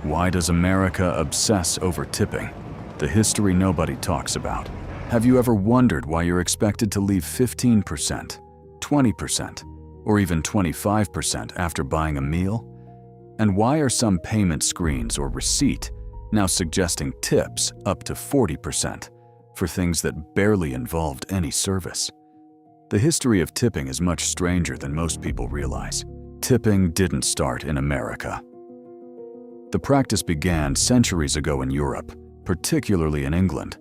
Why does America obsess over tipping? The history nobody talks about. Have you ever wondered why you're expected to leave 15%, 20%, or even 25% after buying a meal? And why are some payment screens or receipt now suggesting tips up to 40% for things that barely involved any service? The history of tipping is much stranger than most people realize. Tipping didn't start in America. The practice began centuries ago in Europe, particularly in England.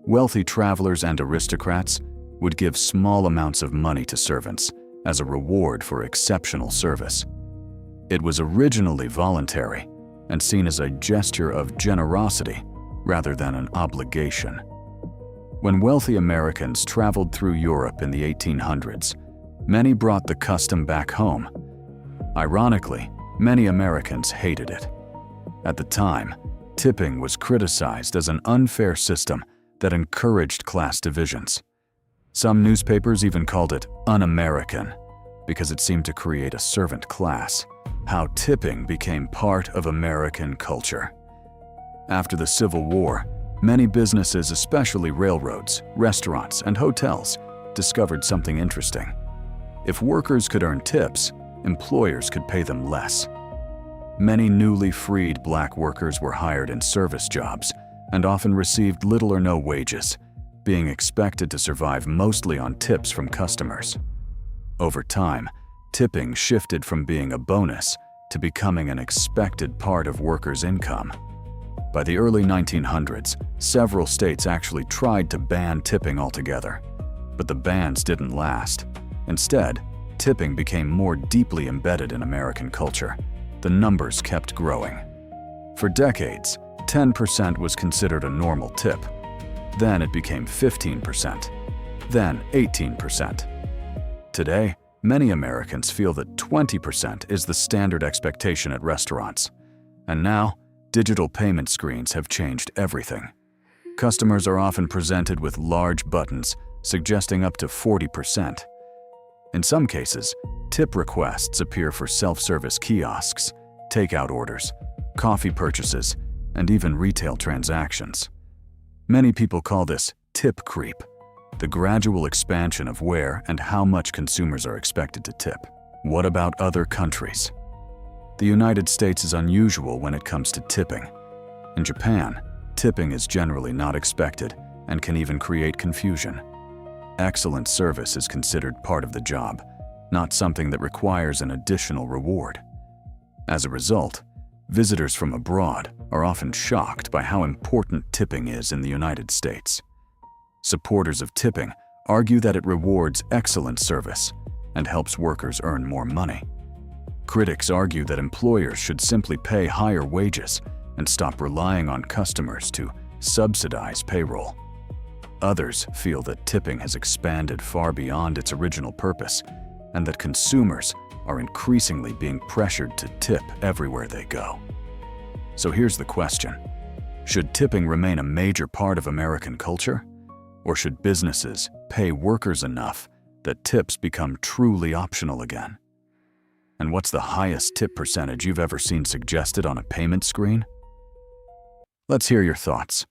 Wealthy travelers and aristocrats would give small amounts of money to servants as a reward for exceptional service. It was originally voluntary and seen as a gesture of generosity rather than an obligation. When wealthy Americans traveled through Europe in the 1800s, many brought the custom back home. Ironically, many Americans hated it. At the time, tipping was criticized as an unfair system that encouraged class divisions. Some newspapers even called it un-American because it seemed to create a servant class. How tipping became part of American culture. After the Civil War, many businesses, especially railroads, restaurants, and hotels, discovered something interesting. If workers could earn tips, employers could pay them less. Many newly freed black workers were hired in service jobs and often received little or no wages, being expected to survive mostly on tips from customers. Over time, tipping shifted from being a bonus to becoming an expected part of workers' income. By the early 1900s, several states actually tried to ban tipping altogether, but the bans didn't last. Instead, tipping became more deeply embedded in American culture. The numbers kept growing. For decades, 10% was considered a normal tip. Then it became 15%, then 18%. Today, many Americans feel that 20% is the standard expectation at restaurants. And now, digital payment screens have changed everything. Customers are often presented with large buttons suggesting up to 40%. In some cases, tip requests appear for self-service kiosks, takeout orders, coffee purchases, and even retail transactions. Many people call this tip creep, the gradual expansion of where and how much consumers are expected to tip. What about other countries? The United States is unusual when it comes to tipping. In Japan, tipping is generally not expected and can even create confusion. Excellent service is considered part of the job, not something that requires an additional reward. As a result, visitors from abroad are often shocked by how important tipping is in the United States. Supporters of tipping argue that it rewards excellent service and helps workers earn more money. Critics argue that employers should simply pay higher wages and stop relying on customers to subsidize payroll. Others feel that tipping has expanded far beyond its original purpose and that consumers are increasingly being pressured to tip everywhere they go. So here's the question: should tipping remain a major part of American culture? Or should businesses pay workers enough that tips become truly optional again? And what's the highest tip percentage you've ever seen suggested on a payment screen? Let's hear your thoughts.